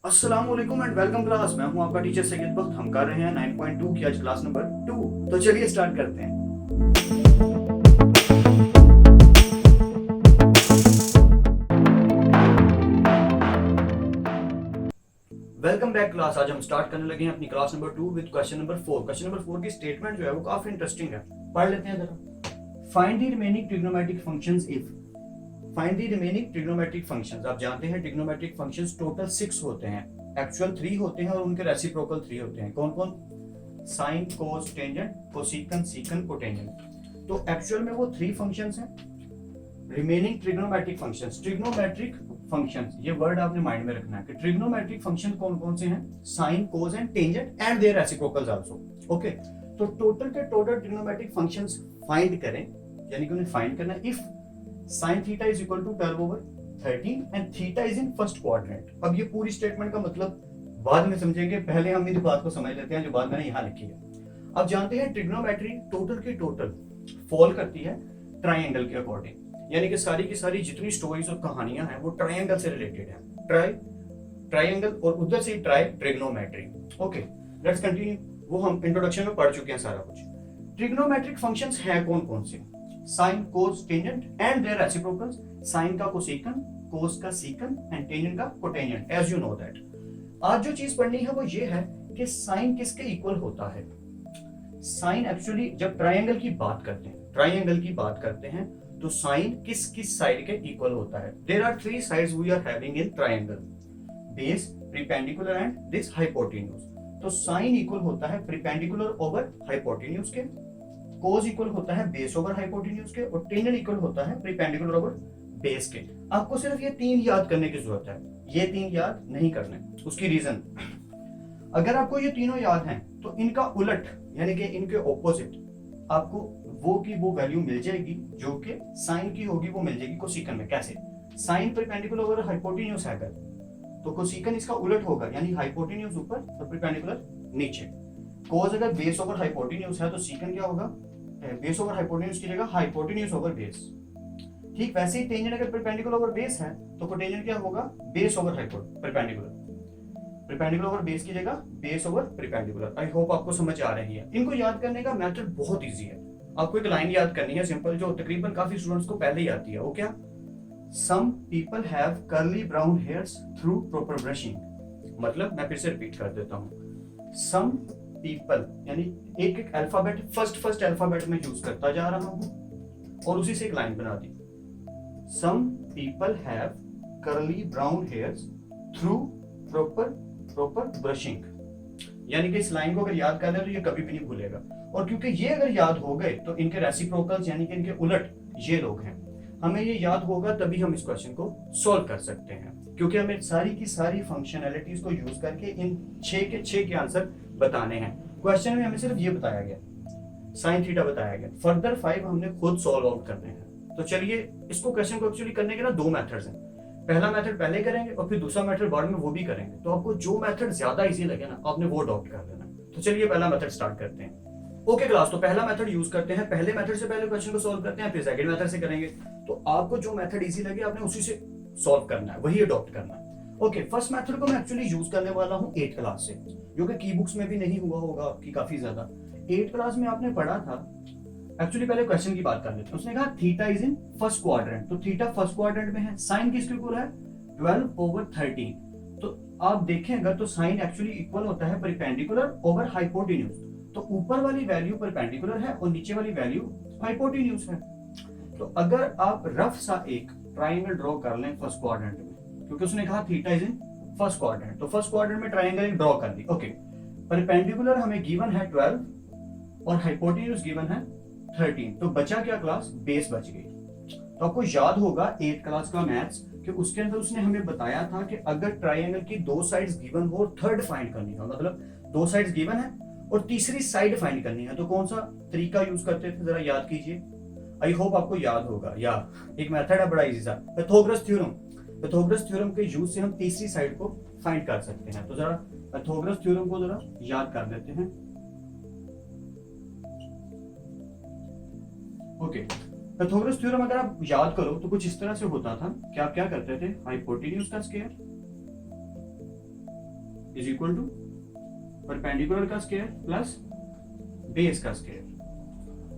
अस्सलाम वालेकुम and welcome class. मैं हूं आपका टीचर सैयद बख्त। हम कर रहे हैं 9.2 की आज क्लास नंबर 2। तो चलिए स्टार्ट करते हैं। Welcome back class. आज हम स्टार्ट करने लगे हैं अपनी class number 2 with question number 4। Question number 4 की स्टेटमेंट जो है वो काफी इंटरेस्टिंग है, पढ़ लेते हैं जरा। Find the remaining trigonometric functions if. Find the remaining trigonometric functions. आप जानते हैं ट्रिग्नोमेट्रिक फंक्शंस टोटल 6 होते हैं, एक्चुअल 3 होते हैं और उनके रेसिप्रोकल 3 होते हैं। कौन कौन? Sign, cos, tangent, कोसेकंट, सीकंट, cotangent. तो एक्चुअल में वो 3 फंक्शंस हैं। Remaining trigonometric functions. Trigonometric functions, ये वर्ड आपने माइंड में रखना है कि ट्रिग्नोमेट्रिक फंक्शन कौन कौन से हैं? Sine, cos and tangent and their reciprocals also. Okay, तो टोटल के टोटल ट्रिग्नोमेट्रिक फंक्शंस फाइंड करें, यानी कि उन्हें फाइंड करना है। If sin theta is equal to 12/13 and theta is in first quadrant. अब ये पूरी स्टेटमेंट का मतलब बाद में समझेंगे, पहले हम इस बात को समझ लेते हैं जो बात मैंने यहां लिखी है। अब जानते हैं ट्रिग्नोमेट्री टोटल की टोटल फॉल करती है ट्राइंगल के अकॉर्डिंग, यानी कि सारी की सारी जितनी स्टोरीज और कहानियां हैं वो ट्राइंगल से रिलेटेड है। ट्राइंगल और उधर से try trigonometry. Okay, let's continue. वो हम इंट्रोडक्शन में पढ़ चुके हैं सारा कुछ। ट्रिग्नोमेट्रिक फंक्शंस हैं कौन कौन से? Sine, cos, tangent and their reciprocals. Sine का कोसेकंट, कोस का सीकंट एंड टेंजेंट का cotangent, as you know that. आज जो चीज पढ़नी है वो ये है कि साइन किसके इक्वल होता है। साइन एक्चुअली जब ट्राइंगल की बात करते हैं तो साइन किस किस साइड के इक्वल होता है? There are 3 sides we are having in triangle, base, perpendicular and this hypotenuse. तो साइन इक्वल होता है परपेंडिकुलर ओवर हाइपोटेन्यूज के, कोस इक्वल होता है बेस ओवर हाइपोटेन्यूज के, और टेंजेंट इक्वल होता है परपेंडिकुलर ओवर बेस के। आपको सिर्फ ये 3 याद करने की जरूरत है, ये 3 याद नहीं करने। उसकी रीजन, अगर आपको ये तीनों याद हैं तो इनका उलट यानी कि इनके ऑपोजिट आपको वो की वो वैल्यू मिल जाएगी जो कि साइन की होगी, वो मिल जाएगी कोसेकंट में। कैसे? साइन परपेंडिकुलर ओवर हाइपोटेन्यूज है अगर, तो कोसेकंट इसका उलट होगा, यानी हाइपोटेन्यूज ऊपर और परपेंडिकुलर नीचे। कोस अगर बेस ओवर हाइपोटेन्यूज है तो सीकंट क्या होगा? बेस ओवर हाइपोटेन्यूज की जगह हाइपोटेन्यूज ओवर बेस। ठीक वैसे ही टेंजेंट अगर परपेंडिकुलर ओवर बेस है तो कोटेंजेंट क्या होगा? Base over perpendicular. Perpendicular over base की जगह बेस ओवर परपेंडिकुलर। आई होप आपको समझ आ रही है। इनको याद करने का मेथड बहुत इजी है। आपको एक लाइन याद करनी है सिंपल, जो तकरीबन काफी स्टूडेंट्स को पहले ही आती है। वो क्या? Some people have curly brown hairs through proper brushing. मतलब मैं फिर से रिपीट कर देता हूं। सम पीपल यानी एक एक अल्फाबेट फर्स्ट अल्फाबेट में यूज करता जा रहा हूं और उसी से एक लाइन बना दी। Some people have curly brown hairs through proper brushing. यानी कि इस लाइन को अगर याद कर ले तो ये कभी भी नहीं भूलेगा। और क्योंकि ये अगर याद हो गए तो इनके रेसिप्रोकल्स यानी कि इनके उलट ये लोग हैं, हमें ये याद होगा तभी हम इस क्वेश्चन को सॉल्व कर सकते हैं, क्योंकि हमें सारी की सारी फंक्शनैलिटीज को यूज करके इन 6 के 6 के आंसर बताने हैं। क्वेश्चन में हमें सिर्फ ये बताया गया, साइन थीटा बताया गया। फर्दर 5 हमने खुद सॉल्व आउट करने हैं। तो चलिए, इसको क्वेश्चन को एक्चुअली करने के ना 2 मेथड्स हैं। पहला मेथड पहले करेंगे और फिर दूसरा मेथड बाद में वो भी करेंगे। तो आपको जो मेथड ज्यादा इजी लगे ना आपने वो अडॉप्ट कर लेना। तो चलिए पहला मेथड स्टार्ट करते हैं। ओके क्लास, तो पहला मेथड यूज करते हैं। पहले मेथड से पहले क्वेश्चन को सॉल्व करते हैं, फिर सेकंड मेथड से करेंगे। तो आपको जो मेथड इजी लगे आपने उसी से सॉल्व करना है, वही अडॉप्ट करना है। ओके, फर्स्ट मेथड को मैं एक्चुअली यूज करने वाला हूं 8th क्लास से, जो कि की बुक्स में भी नहीं हुआ होगा आपकी काफी ज्यादा। 8th क्लास में आपने पढ़ा था। एक्चुअली पहले क्वेश्चन की बात कर लेते हैं। उसने कहा theta is in first quadrant, तो थीटा फर्स्ट क्वाड्रेंट में है। साइन किसके इक्वल है? 12/13। तो आप देखें अगर तो साइन एक्चुअली इक्वल होता है परपेंडिकुलर ओवर हाइपोटेन्यूज। तो ऊपर वाली वैल्यू परपेंडिकुलर है और नीचे वाली वैल्यू हाइपोटेन्यूज है। तो अगर आप रफ सा एक ट्राइंगल ड्रॉ कर लें फर्स्ट क्वाड्रेंट में, क्योंकि उसने कहा theta is in first quadrant, तो फर्स्ट क्वाड्रेंट में ट्राइंगल ड्रॉ कर दी। ओके, परपेंडिकुलर हमें गिवन है 12 और हाइपोटेन्यूज गिवन है 13। तो बचा क्या क्लास? बेस बच गई। तो आपको याद होगा 8th क्लास का मैथ्स कि उसके अंदर उसने हमें बताया था कि अगर ट्राइंगल की 2 साइड्स गिवन हो और थर्ड फाइंड करनी हो, मतलब 2 साइड्स गिवन है और तीसरी साइड फाइंड करनी है, तो कौन सा तरीका यूज करते थे? जरा याद कीजिए। आई होप आपको याद होगा। या एक मेथड है बड़ा इजी सा, पाइथागोरस थ्योरम। पाइथागोरस थ्योरम के यूज से हम तीसरी साइड को फाइंड कर सकते हैं। तो जरा पाइथागोरस थ्योरम को जरा याद कर लेते हैं। ओके, पाइथागोरस थ्योरम अगर आप याद करो तो कुछ इस तरह से होता था कि आप क्या करते थे? हाइपोटेन्यूज का square is equal to perpendicular का स्क्वायर प्लस बेस का स्क्वायर।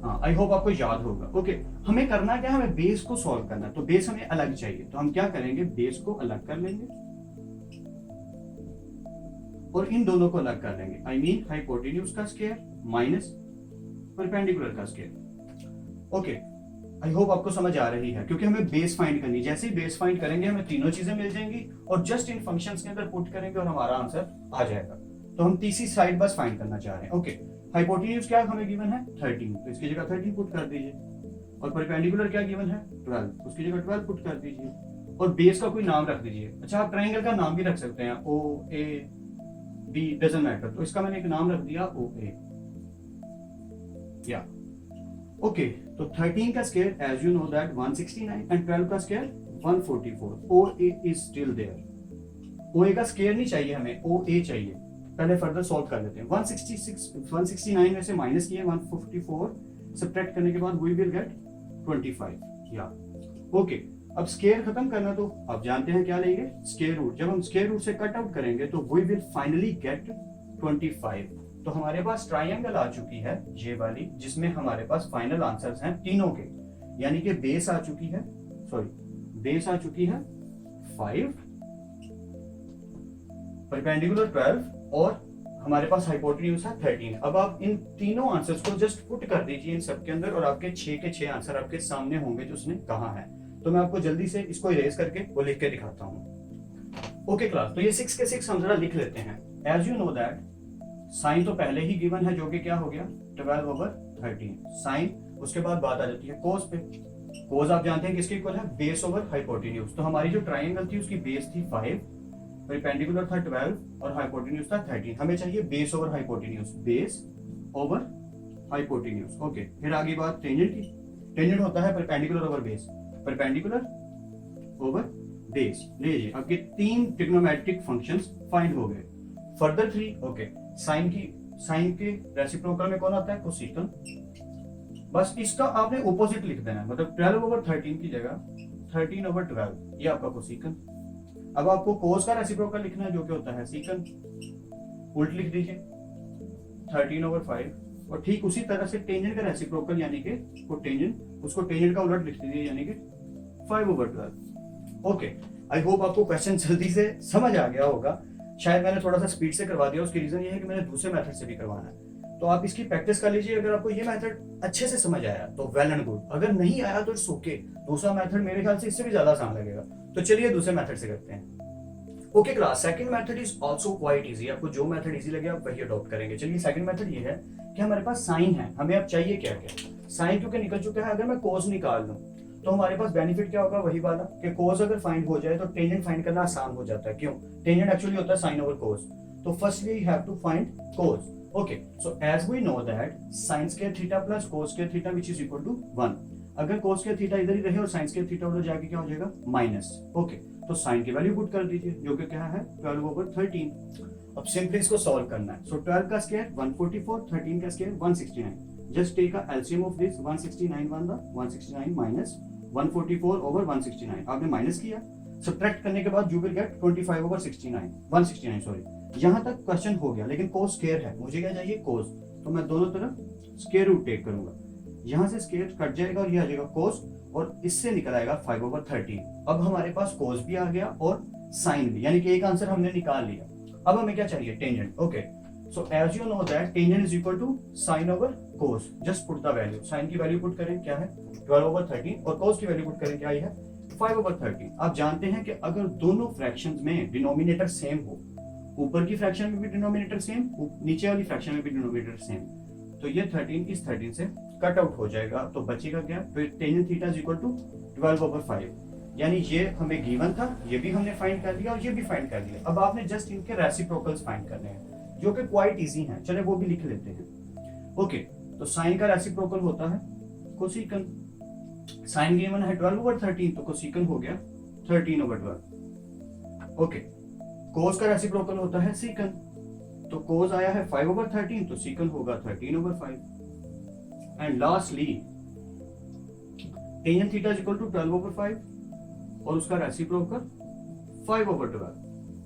हाँ, आई होप आपको याद होगा। ओके, हमें करना क्या है, हमें बेस को सॉल्व करना है, तो बेस हमें अलग चाहिए, तो हम क्या करेंगे, बेस को अलग कर लेंगे और इन दोनों को अलग कर लेंगे। आई मीन हाइपोटेन्यूज का स्क्वायर माइनस परपेंडिकुलर का स्क्वायर। ओके, आई होप आपको समझ आ रही है, क्योंकि हमें बेस फाइंड करनी है। जैसे ही बेस फाइंड करेंगे हमें तीनों चीजें मिल जाएंगी और जस्ट इन फंक्शंस के अंदर पुट करेंगे और हमारा आंसर आ जाएगा। तो हम तीसरी साइड बस फाइंड करना चाह रहे हैं। ओके, हाइपोटेन्यूज क्या हमें गिवन है 13, तो इसकी जगह 13 पुट कर दीजिए। और परपेंडिकुलर क्या गिवन है 12, उसकी जगह 12 पुट कर दीजिए। और बेस का कोई नाम रख दीजिए। अच्छा, आप ट्रायंगल का नाम भी रख सकते हैं, ओ ए बी, डजंट मैटर। तो इसका मैंने एक नाम रख दिया ओ ए, या ओके। तो 13 का square as you know that 169 and 12 का square 144। O A is still there. O A का स्क्वायर नहीं चाहिए हमें, ओ ए चाहिए। पहले फर्दर सॉल्व कर लेते हैं। 169 में से माइनस किए 144, सब्ट्रैक्ट करने के बाद वी विल गेट 25, या ओके। अब स्क्वायर खत्म करना, तो आप जानते हैं क्या लेंगे, स्क्वायर रूट। जब हम स्क्वायर रूट से कट आउट करेंगे तो वी विल फाइनली गेट 25। तो हमारे पास ट्रायंगल आ चुकी है ये वाली, जिसमें हमारे पास फाइनल आंसर्स हैं तीनों के, यानी कि बेस आ चुकी है, बेस आ चुकी है 5, परपेंडिकुलर 12 और हमारे पास हाइपोटेन्यूज है 13। अब आप इन तीनों आंसर्स को जस्ट पुट कर दीजिए इन सब के अंदर और आपके 6 के 6 आंसर आपके सामने होंगे जो उसने कहा है। तो मैं आपको जल्दी से इसको इरेज करके वो लिख के दिखाता हूँ। ओके क्लास, तो ये 6 के 6 हम जरा लिख लेते हैं। As you know that sine तो पहले ही गिवन है, जो कि क्या हो गया 12/13 साइन। उसके बाद बात आ जाती है कोस पे। कोस आप जानते हैं किसके इक्वल है, बेस ओवर हाइपोटेन्यूज। तो हमारी जो ट्रायंगल थी उसकी बेस थी 5, परपेंडिकुलर था 12 और हाइपोटेन्यूज था 13। हमें चाहिए base over hypotenuse, base over hypotenuse. Okay, फिर आगे बात टेंजेंट की। टेंजेंट होता है perpendicular over base, perpendicular over base. लीजिए, आपके 3 ट्रिग्नोमेट्रिक फंक्शंस फाइंड हो गए। फर्दर 3, ओके, साइन के रेसिप्रोकल में कौन आता है, कोसेकंड। बस इसका आपने ऑपोजिट लिख देना है, मतलब 12/13 की जगह 13/12, ये आपका कोसेकंड। अब आपको कोस का रेसिप्रोकल लिखना है, जो कि होता है सीकंड, उल्ट लिख दीजिए 13/5। और ठीक उसी तरह से टेंजेंट का रेसिप्रोकल यानी कि उसको टेंजेंट का उलट लिख दीजिए, यानी कि 5/12। ओके, आई होप आपको क्वेश्चन जल्दी से समझ आ गया होगा। शायद मैंने थोड़ा सा स्पीड से करवा दिया, उसकी रीजन ये है कि मैंने दूसरे मेथड से भी करवाना है। तो आप इसकी प्रैक्टिस कर लीजिए। अगर आपको ये मेथड अच्छे से समझ आया तो वेल एंड गुड, अगर नहीं आया तो इट्स ओके। दूसरा मेथड मेरे ख्याल से इससे भी ज्यादा आसान लगेगा। तो चलिए दूसरे मेथड से करते हैं। Okay class, second method is also quite easy. आपको जो मेथड इजी लगे आप वही अडॉप्ट करेंगे। चलिए, सेकंड मेथड ये है कि हमारे पास साइन है, हमें अब चाहिए क्या क्या। साइन क्योंकि निकल चुका है, अगर मैं कोस निकाल दूं तो हमारे पास बेनिफिट क्या होगा, वही वाला कि कोस अगर फाइंड हो जाए तो टेंजेंट फाइंड करना आसान हो जाता है। क्यों, टेंजेंट एक्चुअली होता है साइन ओवर कोस। तो firstly you have to find cos. Okay, so as we know that sin square theta plus cos square theta which is equal to 1। अगर cos स्क्वायर थीटा इधर ही रहे और sin square theta उधर जाके क्या हो जाएगा, माइनस। ओके, तो sin की वैल्यू पुट कर दीजिए, जो कि क्या है 12/13। अब सिंपली इसको सॉल्व करना है। सो 12 का स्क्वायर 144, 13 का square 169। Just take a LCM of this, 169 169 minus 144/169। आपने माइनस किया, सब्ट्रैक्ट करने के बाद यू विल गेट 25/69, 169 सॉरी। यहां तक क्वेश्चन हो गया, लेकिन कोस स्क्वायर है, मुझे क्या चाहिए कोस। तो मैं दोनों तरफ स्क्वायर रूट टेक करूंगा, यहां से स्क्वायर कट जाएगा और ये आ जाएगा कोस, और इससे निकल आएगा 5/13। अब हमारे पास कोस भी आ गया और साइन भी, यानी कि एक आंसर हमने निकाल लिया। अब हमें क्या चाहिए, tangent. Okay, so as you know that tangent is equal to sine over cos. Just put the value, sine की वैल्यू पुट करें क्या है 12/13 और कोस की वैल्यू पुट करें क्या है 5/13। आप जानते हैं कि अगर दोनों फ्रैक्शंस में डिनोमिनेटर सेम हो, ऊपर की फ्रैक्शन में भी डिनोमिनेटर सेम, नीचे वाली फ्रैक्शन में भी डिनोमिनेटर सेम, तो ये 13 इस 13 से कट आउट हो जाएगा। तो बचेगा क्या, फिर tangent theta is equal to 12/5। यानी ये हमें गिवन था, ये भी हमने फाइंड कर लिया और ये भी फाइंड कर लिया। अब आपने जस्ट इनके रेसिप्रोकल्स फाइंड करने हैं, जो कि क्वाइट इजी हैं। चले वो भी लिख लेते हैं। ओके, तो साइन का रेसिप्रोकल होता है कोसेकंड। साइन गिवन है 12/13, तो कोसेकंड हो गया 13/12। ओके, कोस का रेसिप्रोकल होता है सीकंड, तो कोस आया है 5/13, तो सीकंड होगा 13/5। And lastly tangent theta is equal to 12/5 और उसका रेसिप्रोकल 5/12।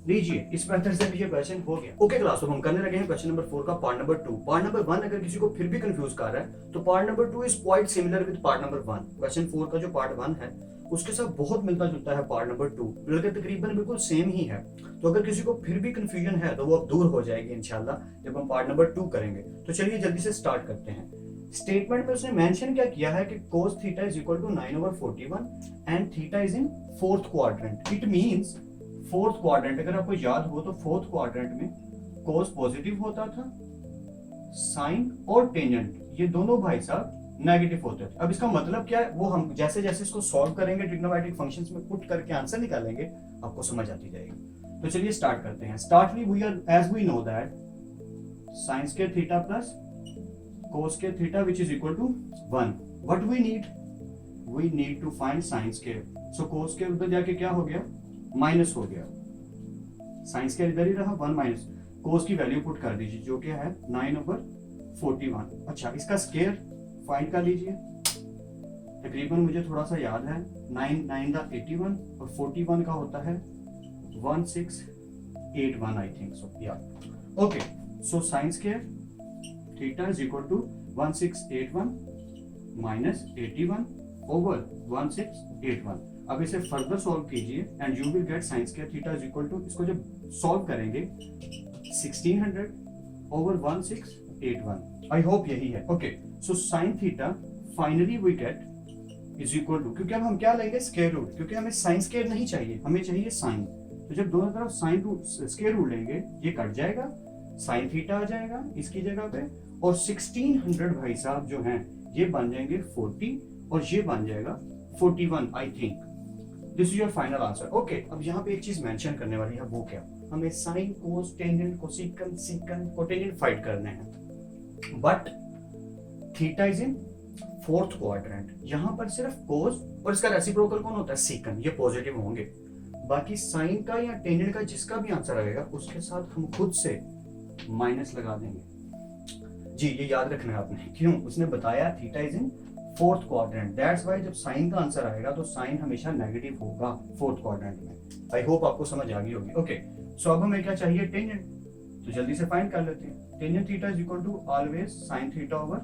लीजिए इस मेथड से भी ये क्वेश्चन हो गया। ओके क्लास, तो हम करने लगे हैं क्वेश्चन नंबर 4 का पार्ट नंबर 2। पार्ट नंबर 1 अगर किसी को फिर भी कंफ्यूज कर रहा है तो part number 2 is quite similar with part number 1। Question 4 का जो पार्ट 1 है उसके साथ बहुत मिलता जुलता है पार्ट नंबर 2, बल्कि तकरीबन बिल्कुल सेम ही है। तो अगर किसी को फिर भी कंफ्यूजन है तो वो अब दूर हो जाएगी इंशाल्लाह जब हम पार्ट नंबर 2 करेंगे। तो चलिए जल्दी से स्टार्ट करते हैं। स्टेटमेंट में उसने मेंशन क्या किया है कि cos theta is equal to 9/41 and theta is in fourth quadrant. It means fourth quadrant, अगर आपको याद हो तो फोर्थ क्वाड्रेंट में cos पॉजिटिव होता था, साइन और टेंजेंट ये दोनों भाई साहब नेगेटिव होते थे। अब इसका मतलब क्या है वो हम जैसे जैसे इसको सॉल्व करेंगे ट्रिग्नोमेट्रिक फंक्शंस में पुट करके आंसर निकालेंगे आपको समझ आती जाएगी। तो चलिए स्टार्ट करते हैं। Startly we are as we know that sin square theta plus cos square theta which is equal to 1। What we need to find sin square. So cos square उधर जाके क्या हो गया, माइनस हो गया, sin स्क्वायर इधर ही रहा 1 minus cos की वैल्यू पुट कर दीजिए जो क्या है 9/41। अच्छा इसका स्क्वायर फाइंड कर लीजिए। तकरीबन मुझे थोड़ा सा याद है 9 दा 81 और 41 का होता है 1681 आई think so yeah. Okay so sin square theta is equal to 1681 minus 81 over 1681। अब इसे फर्दर सॉल्व कीजिए and you will get sin square theta is equal to, इसको जब सॉल्व करेंगे 1600 ओवर 1681। आई होप यही है। Okay so sin theta finally we get is equal to, क्योंकि अब हम क्या लेंगे स्क्वायर रूट, क्योंकि हमें sin स्क्वायर नहीं चाहिए, हमें चाहिए sin। तो जब दोनों तरफ sin रूट स्क्वायर रूट लेंगे ये कट जाएगा, sin थीटा आ जाएगा इसकी जगह पे, और 1600 भाई साहब जो हैं ये बन जाएंगे 40 और ये बन जाएगा 41 I think. This is your final answer. Okay अब यहाँ पे एक चीज मेंशन करने वाली है, वो क्या, हमें sine cos tangent cosecant secant cotangent find करने हैं, but theta is in fourth quadrant. यहाँ पर सिर्फ कोस और इसका रेसिप्रोकल कौन होता है, सेकंड, ये पॉजिटिव होंगे। बाकी साइन का या टेंजेंट का जिसका भी आंसर आएगा उसके साथ हम खुद से माइनस लगा देंगे। जी ये याद रखना है आपने, क्यों, उसने बताया theta is in fourth quadrant, that's why जब साइन का आंसर आएगा तो साइन हमेशा नेगेटिव होगा फोर्थ क्वाड्रेंट में। आई होप आपको समझ आ गई होगी। ओके सो अब हमें क्या चाहिए, टेंजेंट, तो जल्दी से फाइंड कर लेते हैं। Tangent theta is equal to always sine theta over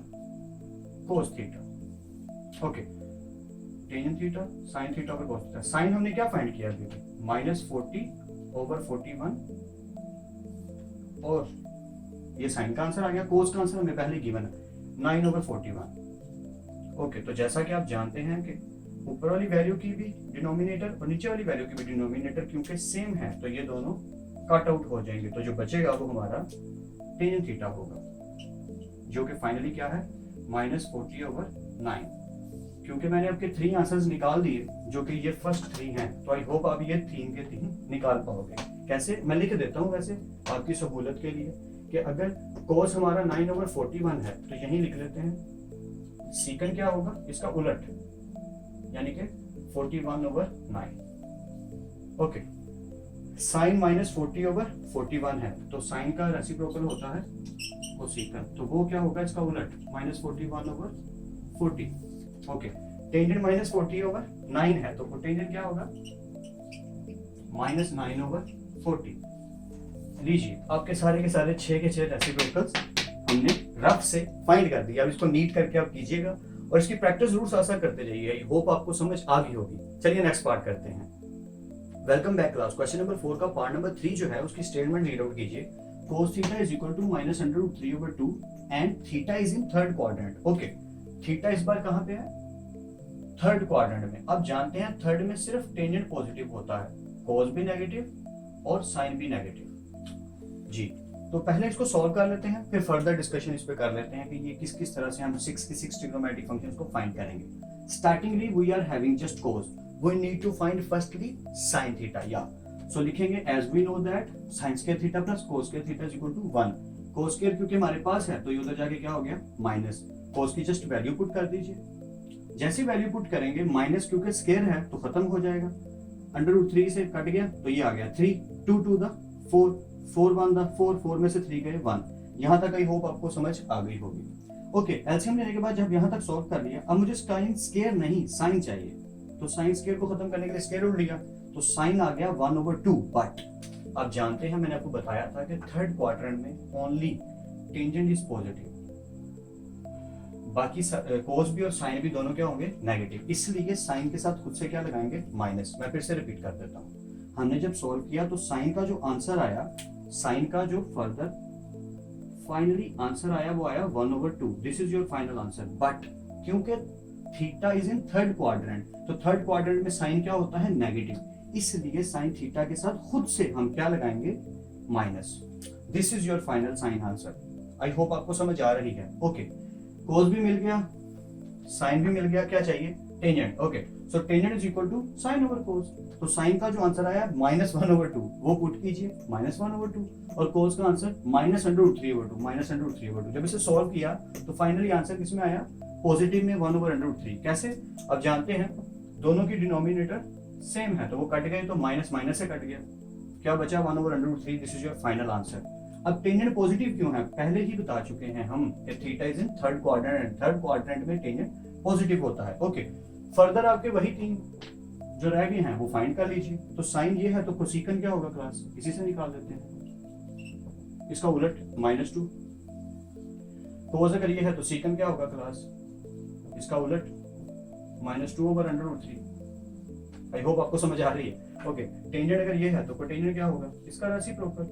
cos theta. Okay tangent theta sine theta over cos theta. Sine हमने क्या फाइंड किया अभी, -40 ओवर 41, और ये साइन का आंसर आ गया, कोस का आंसर हमें पहले गिवन है 9/41। ओके तो जैसा कि आप जानते हैं कि ऊपर वाली वैल्यू की भी डिनोमिनेटर और नीचे वाली वैल्यू की भी डिनोमिनेटर क्योंकि सेम है तो ये दोनों कट आउट हो जाएंगे, तो जो बचेगा वो हमारा टेंजेंट थीटा होगा जो कि फाइनली क्या है -40/9। क्योंकि मैंने आपके 3 आंसर्स निकाल दिए जो कि ये फर्स्ट 3 हैं, तो आई होप आप ये 3 के 3 निकाल पाओगे। कैसे, मैं लिख देता हूँ वैसे आपकी सहूलत के लिए कि अगर कोस हमारा 9/41 है तो यहीं लिख लेते हैं, सीकंड क्या होगा इसका उलट, यानी कि 41/9। ओके साइन -40/41 है तो साइन का रेसिप्रोकल होता है कोसेकंड, तो वो क्या होगा इसका उलट -41/40। ओके टेंजेंट -40/9 है तो कोटेंजेंट क्या होगा -9/40। लीजिए आपके सारे के सारे 6 के 6 रेसिप्रोकल्स हमने रफ से फाइंड कर दिया। अब इसको नीट करके आप कीजिएगा और इसकी प्रैक्टिस जरूर साथ करते जाइए। आई होप आपको समझ आ गई होगी। चलिए नेक्स्ट पार्ट करते हैं। Welcome back class. Question number 4 का पार्ट नंबर 3 जो है उसकी स्टेटमेंट रीड आउट कीजिए। cos theta is equal to -√3/2 and theta is in third quadrant. Okay theta इस बार कहां पे है, थर्ड क्वाड्रेंट में। अब जानते हैं थर्ड में सिर्फ टेंजेंट पॉजिटिव होता है, cos भी नेगेटिव और साइन भी नेगेटिव। जी तो पहले इसको सॉल्व कर लेते हैं, फिर फर्दर डिस्कशन इस पे कर लेते हैं कि ये किस किस तरह से हम 6 की 6 ट्रिग्नोमेट्रिक फंक्शंस को फाइंड करेंगे। Startingly we are having just cos, we need to find firstly sin theta. या सो लिखेंगे as we know that sin square theta plus cos square theta is equal to 1। cos square क्योंकि हमारे पास है तो ये उधर जाके क्या हो गया माइनस, cos की जस्ट वैल्यू पुट कर दीजिए। जैसी वैल्यू पुट करेंगे माइनस क्योंकि स्क्वायर है तो खत्म हो जाएगा, √3 से कट गया तो ये आ गया 3, 2 to the 4, 4 1 the 4, 4 में से 3 गए 1। यहाँ तक आई होप आपको समझ आ गई होगी। ओके एलसीएम लेने के बाद जब यहाँ तक सॉल्व कर लिया, अब मुझे साइन स्क्वायर नहीं साइन चाहिए, तो साइन स्क्वायर को खत्म करने के लिए स्क्वायर रूट लिया तो साइन आ गया 1/2। बट आप जानते हैं मैंने आपको बताया था कि थर्ड क्वाड्रेंट में ओनली टेंजेंट इज पॉजिटिव, बाकी कोस भी और साइन भी दोनों क्या होंगे नेगेटिव, इसलिए साइन के साथ खुद से क्या लगाएंगे माइनस। मैं फिर से रिपीट कर देता हूँ, हमने जब सॉल्व किया तो साइन का जो आंसर आया, साइन का जो फर्दर फाइनली आंसर आया वो आया 1/2, this is your final answer. But क्योंकि theta is in third quadrant, तो थर्ड क्वाड्रेंट में साइन क्या होता है नेगेटिव, इसलिए साइन थीटा के साथ खुद से हम क्या लगाएंगे minus. This is your final sine answer. I hope आपको समझ आ रही है। ओके, कोस भी मिल गया, साइन भी मिल गया, क्या चाहिए tangent. Okay, so tangent is equal to sine over cos, तो साइन का जो आंसर आया -1/2 वो पुट कीजिए -1/2, और कोस का आंसर -√3/2। जब इसे सॉल्व किया तो फाइनली आंसर किसमें आया पॉजिटिव में 1/√3। कैसे, अब जानते हैं दोनों की डिनोमिनेटर सेम है तो वो कट गए, तो माइनस माइनस से कट गया, क्या बचा 1/√3। This is your final answer. अब टेंजेंट पॉजिटिव क्यों है, पहले ही बता चुके हैं हम कि theta is in third quadrant, third quadrant में टेंजेंट पॉजिटिव होता है। ओके, फर्दर आपके वही तीन जो रह गए हैं वो फाइंड कर लीजिए। तो साइन ये है तो कोसेकन क्या होगा क्लास, इसी से निकाल देते हैं, इसका उलट -2। कोस अगर ये है तो सीकन क्या होगा क्लास, इसका उलट -2/√3। आई होप आपको समझ आ रही है। ओके, टेंजेंट अगर ये है तो कोटेंजेंट क्या होगा, इसका रेसिप्रोकल।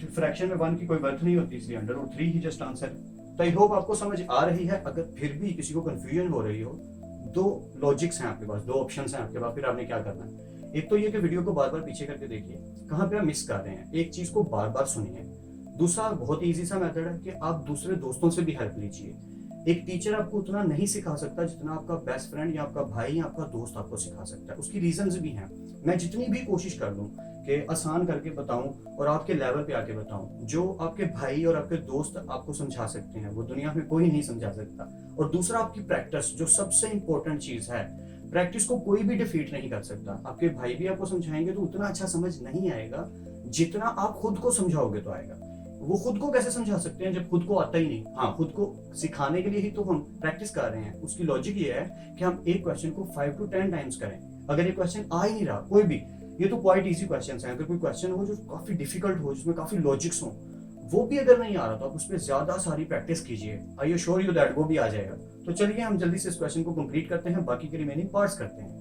फ्रैक्शन में 1 की कोई वर्थ नहीं होती, इसलिए √3 ही जस्ट आंसर। तो आई होप आपको समझ आ रही है। अगर फिर भी किसी को कंफ्यूजन हो रही हो, दो लॉजिक्स हैं आपके पास, दो ऑप्शंस हैं आपके पास, फिर आपने क्या करना है। एक तो ये कि वीडियो को बार बार पीछे करके देखिए कहाँ पे आप मिस कर रहे हैं, एक चीज को बार बार सुनिए। दूसरा बहुत इजी सा मेथड है कि आप दूसरे दोस्तों से भी हेल्प लीजिए। एक टीचर आपको उतना नहीं सिखा सकता जितना आपका बेस्ट फ्रेंड या आपका भाई या आपका दोस्त आपको सिखा सकता है। उसकी रीजंस भी हैं। मैं जितनी भी कोशिश कर लूँ कि आसान करके बताऊं और आपके लेवल पे आके बताऊं, जो आपके भाई और आपके दोस्त आपको समझा सकते हैं वो दुनिया में कोई नहीं समझा सकता। और दूसरा आपकी प्रैक्टिस, जो सबसे इंपॉर्टेंट चीज है, प्रैक्टिस को कोई भी डिफीट नहीं कर सकता। आपके भाई भी आपको समझाएंगे तो उतना अच्छा समझ नहीं आएगा जितना आप खुद को समझाओगे तो आएगा। वो खुद को कैसे समझा सकते हैं जब खुद को आता ही नहीं। हाँ, खुद को सिखाने के लिए ही तो हम प्रैक्टिस कर रहे हैं। उसकी लॉजिक ये है कि हम एक क्वेश्चन को 5 to 10 टाइम्स करें। अगर ये क्वेश्चन आ ही नहीं रहा कोई भी, ये तो क्वाइट इजी क्वेश्चन है, अगर कोई क्वेश्चन हो जो काफी डिफिकल्ट हो, जिसमें काफी लॉजिक्स हो, वो भी अगर नहीं आ रहा तो आप उसमें ज्यादा सारी प्रैक्टिस कीजिए। आई एश्योर यू दैट वो भी आ जाएगा। तो चलिए हम जल्दी से इस क्वेश्चन को कंप्लीट करते हैं, बाकी के रिमेनिंग पार्ट्स करते हैं।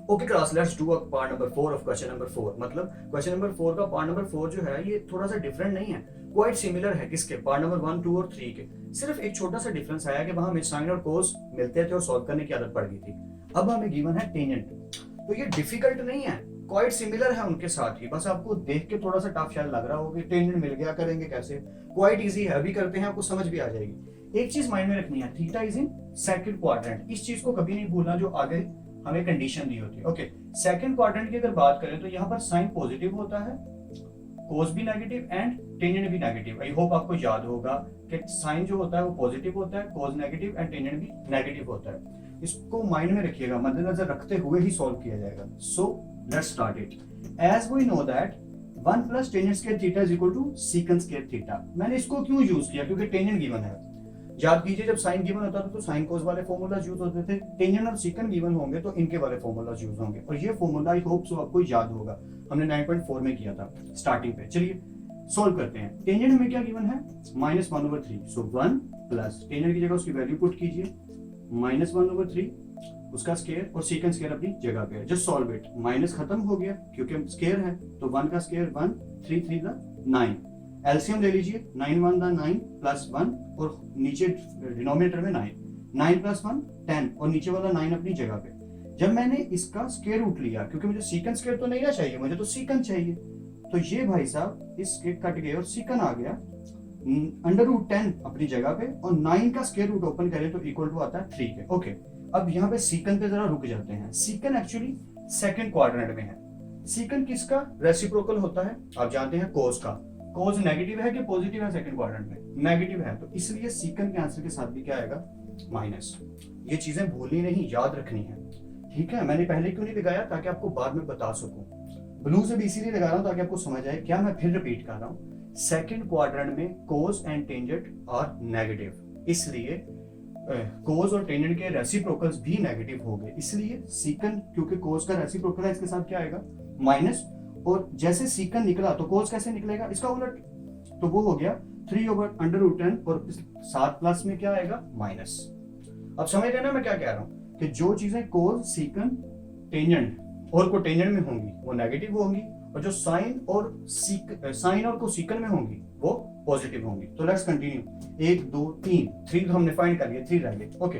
Okay class, let's do part number 4 of question number 4। मतलब क्वेश्चन नंबर 4 का पार्ट नंबर 4 जो है ये थोड़ा सा डिफरेंट नहीं है, क्वाइट सिमिलर है किसके, पार्ट नंबर 1, 2 और 3 के। सिर्फ एक छोटा सा डिफरेंस आया कि वहां हमें साइन और कोस मिलते थे और सॉल्व करने की आदत पड़ गई थी। अब हमें गिवन है टेंजेंट, तो ये डिफिकल्ट नहीं है, क्वाइट सिमिलर है उनके साथ ही। बस आपको देख के थोड़ा सा टफ शायद लग रहा होगा, टेंजेंट मिल गया करेंगे कैसे, क्वाइट इजी है, अभी करते हैं आपको समझ भी आ जाएगी। एक चीज माइंड में रखनी है, theta is in second quadrant, इस चीज को कभी नहीं भूलना जो आगे हमें कंडीशन दी होती है। ओके, सेकंड क्वाड्रेंट की अगर बात करें तो यहाँ पर साइन पॉजिटिव होता है, कोस भी नेगेटिव एंड टेंजेंट भी नेगेटिव। आई होप आपको याद होगा कि साइन जो होता है वो पॉजिटिव होता है, कोस नेगेटिव एंड टेंजेंट भी नेगेटिव होता है। इसको माइंड में रखिएगा, मद्देनजर रखते हुए ही सॉल्व किया जाएगा। So let's start it. As we know that 1 + tangent square theta is equal to secant square theta. मैंने इसको क्यों यूज किया, क्योंकि टेंजेंट गिवन है। याद कीजिए जब साइन गिवन होता था तो साइन कोस वाले फॉर्मूलाज यूज होते थे, टेंजेंट और सीकन गिवन होंगे तो इनके वाले फॉर्मूलाज यूज होंगे। और ये फॉर्मूला आई होप सो आपको याद होगा, हमने 9.4 में किया था स्टार्टिंग पे। चलिए सॉल्व करते हैं। टेंजेंट हमें क्या गिवन है, -1/3। सो 1 प्लस टेंजेंट की जगह उसकी वैल्यू पुट कीजिए -1/3, उसका स्क्वायर और सीकन स्क्वायर अपनी जगह पे है। जस्ट सॉल्व इट, माइनस खत्म हो गया क्योंकि स्क्वायर है, तो 1 का स्क्वायर 1, 3 3 9। एलसीएम ले लीजिए, 9 1 9 प्लस 1 और नीचे डिनोमिनेटर में 9, 9 + 1 10 और नीचे वाला 9 अपनी जगह पे। जब मैंने इसका स्क्वायर रूट लिया, क्योंकि मुझे सीकन स्क्वायर तो नहीं ना चाहिए, मुझे तो सीकन चाहिए, तो ये भाई साहब इसके कट गए और सीकन आ गया √10 अपनी जगह पे, और 9 का स्क्वायर रूट ओपन करें तो इक्वल टू आता है 3 के। ओके, अब यहाँ पे सीकन पे जरा रुक जाते हैं। सीकन एक्चुअली सेकंड क्वाड्रेंट में है। सीकन किसका रेसिप्रोकल होता है, आप जानते हैं कोस का। कोस नेगेटिव है कि पॉजिटिव है सेकंड क्वाड्रेंट में, नेगेटिव है, तो इसलिए सीकन के आंसर के साथ भी क्या आएगा माइनस। ये चीजें भूलनी नहीं, याद रखनी है, ठीक है। मैंने पहले क्यों नहीं लगाया, ताकि आपको बाद में बता सकूं। ब्लू से भी इसीलिए लगा रहा हूं ताकि आपको समझ आए। क्या मैं फिर रिपीट कर रहा हूं, सेकंड क्वाड्रेंट में cos and tangent are negative, इसलिए कोस और टेंजेंट के रेसिप्रोकल्स भी नेगेटिव हो गए, इसलिए सीकन क्योंकि कोस का रेसिप्रोकल है इसके साथ क्या आएगा माइनस, और जैसे सीकन निकला तो कोस कैसे निकलेगा, इसका उलट, तो वो हो गया 3/√10 और 7 प्लस में क्या आएगा माइनस। अब समझ रहे ना मैं क्या कह रहा हूं कि जो चीजें कोस सीकन टेंजेंट और कोटेंजेंट में होंगी वो नेगेटिव होंगी, और जो साइन और कोसीकन में होंगी वो पॉजिटिव होंगी। तो लेट्स कंटिन्यू, 1 2 3 3 तो हमने फाइंड कर लिया, 3 रह गए। ओके,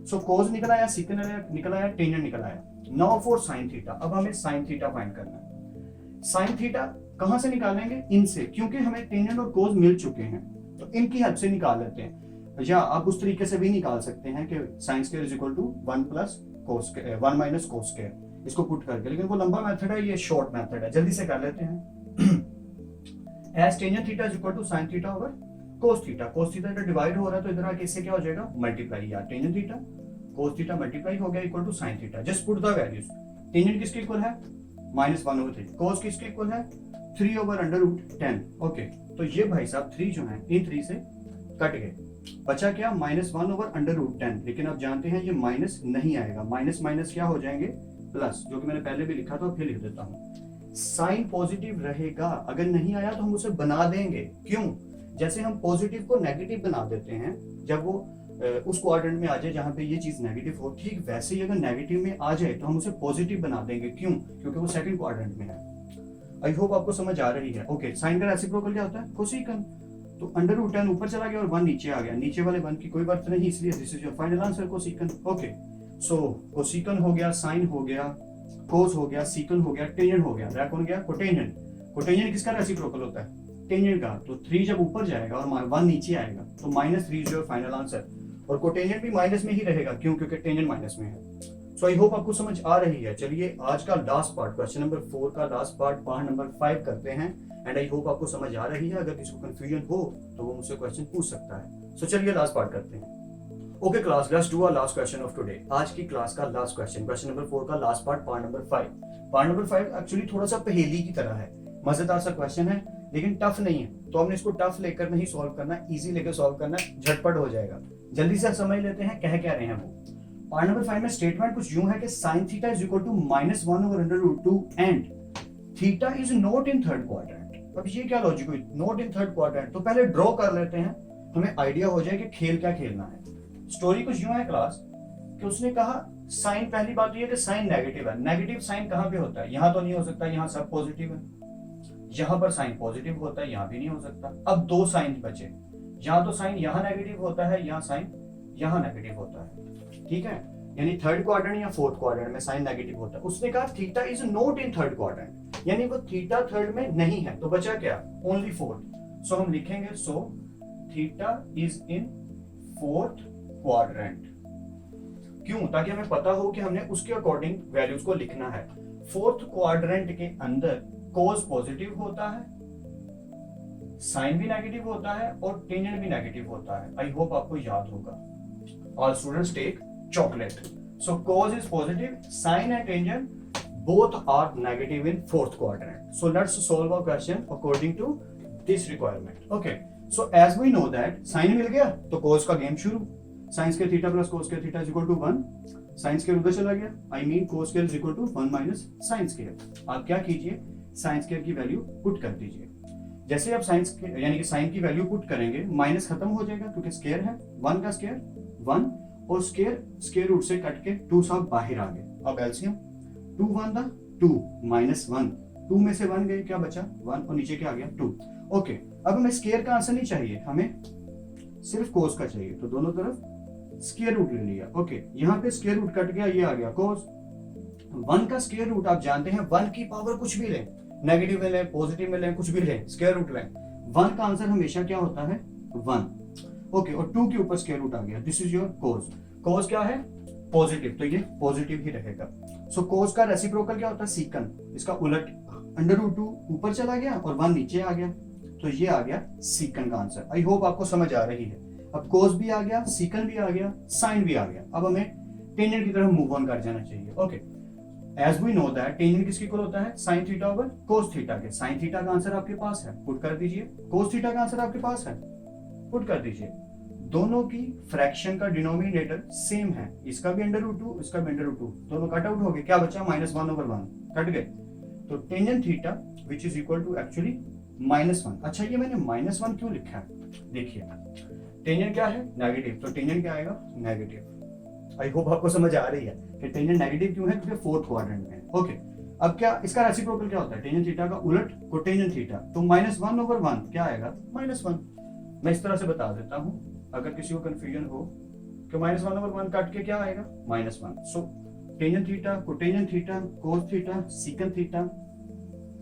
सो कोस निकल आया, सीकन निकल आया, टेंजेंट निकल आया। नाउ फॉर साइन थीटा, अब हमें साइन थीटा फाइंड करना है। साइन थीटा कहां से निकालेंगे, इनसे, क्योंकि हमें टेंजेंट और कोस मिल चुके हैं तो इनकी हेल्प से निकाल लेते हैं। या आप उस तरीके से भी निकाल सकते हैं कि sine square is equal to 1 plus cos square 1 minus cos square, इसको पुट करके, लेकिन वो लंबा मेथड है, ये शॉर्ट मेथड है, जल्दी से कर लेते हैं। As tangent theta is equal to sine theta over cos theta, cos theta का डिवाइड हो रहा है तो इधर आके इससे क्या हो जाएगा मल्टीप्लाई, या tangent theta cos theta multiply हो गया equal to sine theta. Just put the values, tangent किसके इक्वल है -1/3, कोस किसके इक्वल है 3/√10। ओके, तो ये भाई साहब 3 जो है इन 3 से कट गए, बचा क्या -1/√10, लेकिन आप जानते हैं ये माइनस नहीं आएगा, माइनस माइनस क्या हो जाएंगे प्लस, जो कि मैंने पहले भी लिखा था, फिर लिख देता हूं। साइन पॉजिटिव रहेगा, अगर नहीं आया तो हम उसे बना देंगे, क्यों, जैसे हम पॉजिटिव को नेगेटिव बना देते हैं जब वो उस क्वाड्रेंट में आ जाए जहां पे ये चीज नेगेटिव हो, ठीक वैसे ही अगर नेगेटिव में आ जाए तो हम उसे पॉजिटिव बना देंगे, क्यों, क्योंकि वो सेकंड क्वाड्रेंट में है। आई होप आपको समझ आ रही है। ओके, साइन का रेसिप्रोकल क्या होता है कोसेकन, तो √10 ऊपर चला गया और 1 नीचे आ गया, नीचे वाले 1 की कोई बात नहीं, इसलिए this is your final answer cosecant. Okay, so cosecant हो गया, साइन हो गया, कोस हो गया, सीकन हो गया, टेंजेंट हो गया, रह कौन गया कोटेंजेंट। कोटेंजेंट किसका रेसिप्रोकल होता है टेंजेंट का, तो 3 जब ऊपर जाएगा और 1 नीचे आएगा तो -3 इज योर फाइनल आंसर, और कोटेंजेंट भी माइनस में ही रहेगा, क्यों, क्योंकि टेंजेंट माइनस में है। सो आई होप आपको समझ आ रही है। चलिए आज का लास्ट पार्ट, क्वेश्चन नंबर 4 का लास्ट पार्ट, पार्ट नंबर 5 करते हैं, एंड आई होप आपको समझ आ रही है। अगर किसी को कंफ्यूजन हो तो वो मुझसे क्वेश्चन पूछ सकता है। सो चलिए लास्ट पार्ट करते हैं। Okay class, let's do our last question of today. आज की क्लास का लास्ट क्वेश्चन, क्वेश्चन नंबर 4 का last part, part number 5। Part number 5 actually थोड़ा सा पहेली की तरह है, मजेदार सा क्वेश्चन है, लेकिन टफ नहीं है, तो हमने इसको टफ लेकर नहीं सॉल्व करना, इजी लेकर सॉल्व करना, झटपट हो जाएगा। जल्दी से समझ लेते हैं कह क्या रहे हैं वो। पार्ट नंबर 5 में स्टेटमेंट कुछ यूं है कि sin theta is equal to -1/√2 and theta is not in third quadrant. अब ये क्या लॉजिक हुई, नॉट इन थर्ड क्वाड्रेंट, तो पहले ड्रॉ कर लेते हैं, हमें आइडिया हो जाए कि खेल क्या खेलना है। स्टोरी कुछ यूं है क्लास कि उसने कहा साइन, पहली बात ये है कि साइन नेगेटिव है, नेगेटिव साइन कहां पे होता है, यहां तो नहीं हो सकता, यहां सब पॉजिटिव है, यहां पर साइन पॉजिटिव होता है, यहां भी नहीं हो सकता। अब 2 साइन बचे, यहां तो साइन यहां नेगेटिव होता है, यहां साइन यहां नेगेटिव होता है, ठीक है, यानी थर्ड क्वाड्रेंट या फोर्थ क्वाड्रेंट में साइन नेगेटिव होता है। उसने कहा theta is not in third quadrant, यानी वो थीटा थर्ड में नहीं है, तो बचा क्या ओनली फोर्थ। सो हम लिखेंगे so theta is in fourth quadrant, क्यों, ताकि हमें पता हो कि हमने उसके अकॉर्डिंग वैल्यूज को लिखना है। फोर्थ क्वाड्रेंट के अंदर कोस पॉजिटिव होता है, साइन भी नेगेटिव होता है और टेंजेंट भी नेगेटिव होता है। आई होप आपको याद होगा। All students take chocolate. So cos is positive, sine and tangent both are negative in fourth quadrant. So let's solve our question according to this requirement. Okay. So as we know that sine मिल गया तो cos का game शुरू, sin square theta plus cos square theta is equal to 1, sin square उधर चला गया, I mean cos square is equal to 1 minus sin square. आप क्या कीजिए, sin स्क्वायर की वैल्यू पुट कर दीजिए। जैसे आप साइन यानी कि साइन की वैल्यू पुट करेंगे माइनस खत्म हो जाएगा, क्योंकि स्क्वायर है, 1 का स्क्वायर 1 और स्क्वायर रूट से कट के 2 साहब बाहर आ गए। अब एलसीएम 2 1 था 2 -1, 2 में से 1 गए, क्या बचा 1 और नीचे क्या आ गया 2। ओके, अब हमें स्क्वायर का आंसर नहीं चाहिए, हमें सिर्फ कोस का चाहिए, तो दोनों तरफ स्क्वायर रूट ले लिया। ओके, यहाँ पे स्क्वायर रूट कट गया, ये आ गया कोस। 1 का स्क्वायर रूट आप जानते हैं 1 की पावर कुछ भी लें, नेगेटिव में लें, पॉजिटिव में लें, कुछ भी लें, स्क्वायर रूट लें, 1 का आंसर हमेशा क्या होता है 1। ओके, और 2 के ऊपर स्क्वायर रूट आ गया, दिस इज योर कोस। कोस क्या है पॉजिटिव, तो ये पॉजिटिव ही रहेगा। सो कोस का रेसिप्रोकल क्या होता है सीकन, इसका उलट √2 ऊपर चला गया और 1 नीचे आ गया, तो ये आ गया सीकन का आंसर। आई होप आपको समझ आ रही है। अब कोस भी आ गया, सीकन भी आ गया, साइन भी आ गया, अब हमें टेंजेंट की तरफ मूव ऑन कर जाना चाहिए। Okay, as we know that tangent किसके इक्वल होता है sine theta over cos theta के। साइन थीटा का आंसर आपके पास है, पुट कर दीजिए। कोस थीटा का आंसर आपके पास है, पुट कर दीजिए। दोनों की फ्रैक्शन का डिनोमिनेटर सेम है, इसका भी √2 इसका भी √2, दोनों कट आउट हो गए, क्या बचा -1/1 कट गए, तो tangent theta which is equal to actually -1। अच्छा ये मैंने -1 क्यों लिखा है, देखिए टेंजेंट क्या है, नेगेटिव, तो टेंजेंट क्या आएगा, नेगेटिव। आई होप आपको समझ आ रही है कि टेंजेंट नेगेटिव क्यों है, क्योंकि फोर्थ क्वाड्रेंट में है। ओके, अब क्या इसका रेसिप्रोकल क्या होता है, टेंजेंट थीटा का उलट कोटेंजेंट थीटा, तो -1/1 क्या आएगा, -1। मैं इस तरह से बता देता हूं अगर किसी को कंफ्यूजन हो कि -1/1 काट के क्या आएगा, -1। So tangent theta, cotangent theta, cos theta, secant theta,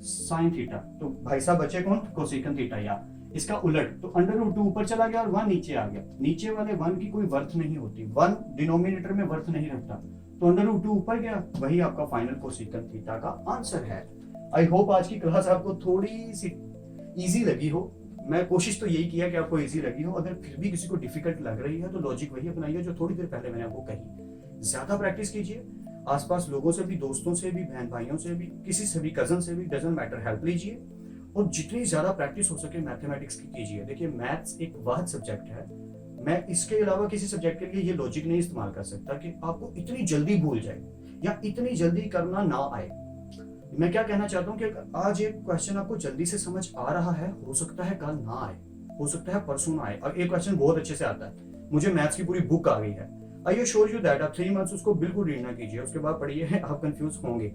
sine theta, तो भाई साहब बचे कौन, कोसेकन थीटा। या इसका उलट, तो √2 ऊपर चला गया और 1 नीचे आ गया। नीचे वाले 1 की कोई वर्थ नहीं होती, 1 डिनोमिनेटर में वर्थ नहीं रखता, तो √2 ऊपर गया, वही आपका फाइनल कोसेकन थीटा का आंसर है। आई होप आज की क्लास आपको थोड़ी सी इजी लगी हो। मैं कोशिश तो यही किया कि आपको इजी लगी हो। अगर फिर भी किसी को डिफिकल्ट लग रही है तो लॉजिक वही अपनाइए जो थोड़ी देर पहले मैंने आपको कही। ज्यादा प्रैक्टिस कीजिए, आसपास लोगों से भी, दोस्तों से भी, बहन भाइयों से भी, किसी से भी, कजन से भी, डजंट मैटर, हेल्प लीजिए और जितनी ज्यादा प्रैक्टिस हो सके मैथमेटिक्स की कीजिए। देखिए मैथ्स एक वाहिद सब्जेक्ट है, मैं इसके अलावा किसी सब्जेक्ट के लिए ये लॉजिक नहीं इस्तेमाल कर सकता कि आपको इतनी जल्दी भूल जाए या इतनी जल्दी करना ना आए। मैं क्या कहना चाहता हूँ कि आज एक क्वेश्चन आपको जल्दी से समझ आ रहा है, हो सकता है कल ना आए, हो सकता है परसों ना आए, और एक क्वेश्चन बहुत अच्छे से आता है, मुझे मैथ्स की पूरी बुक आ गई है, आई श्योर यू दैट आप 3 मंथ्स उसको बिल्कुल रीड ना कीजिए, उसके बाद पढ़िए, आप कंफ्यूज होंगे।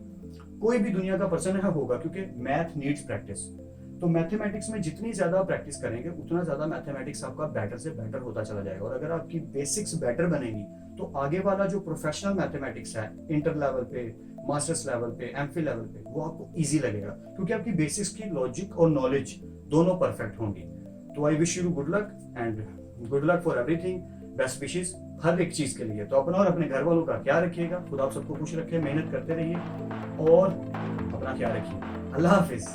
कोई भी दुनिया का पर्सन है होगा, क्योंकि मैथ नीड्स प्रैक्टिस। तो मैथमेटिक्स में जितनी ज्यादा प्रैक्टिस करेंगे उतना ज्यादा मैथमेटिक्स आपका बेटर से बेटर होता चला जाएगा। और अगर आपकी बेसिक्स बेटर बनेंगी तो आगे वाला जो प्रोफेशनल मैथमेटिक्स है, इंटर लेवल पे, मास्टर्स लेवल पे, एमफिल लेवल पे, वो आपको इजी लगेगा, क्योंकि आपकी बेसिक्स की लॉजिक और नॉलेज दोनों परफेक्ट होंगी। तो I wish you good luck and good luck for everything, best wishes हर एक चीज के लिए। तो अपना और अपने घर वालों का ख्याल रखिएगा, खुदा आप सबको खुश रखे, मेहनत करते रहिए और अपना ख्याल रखिए। अल्लाह हाफिज।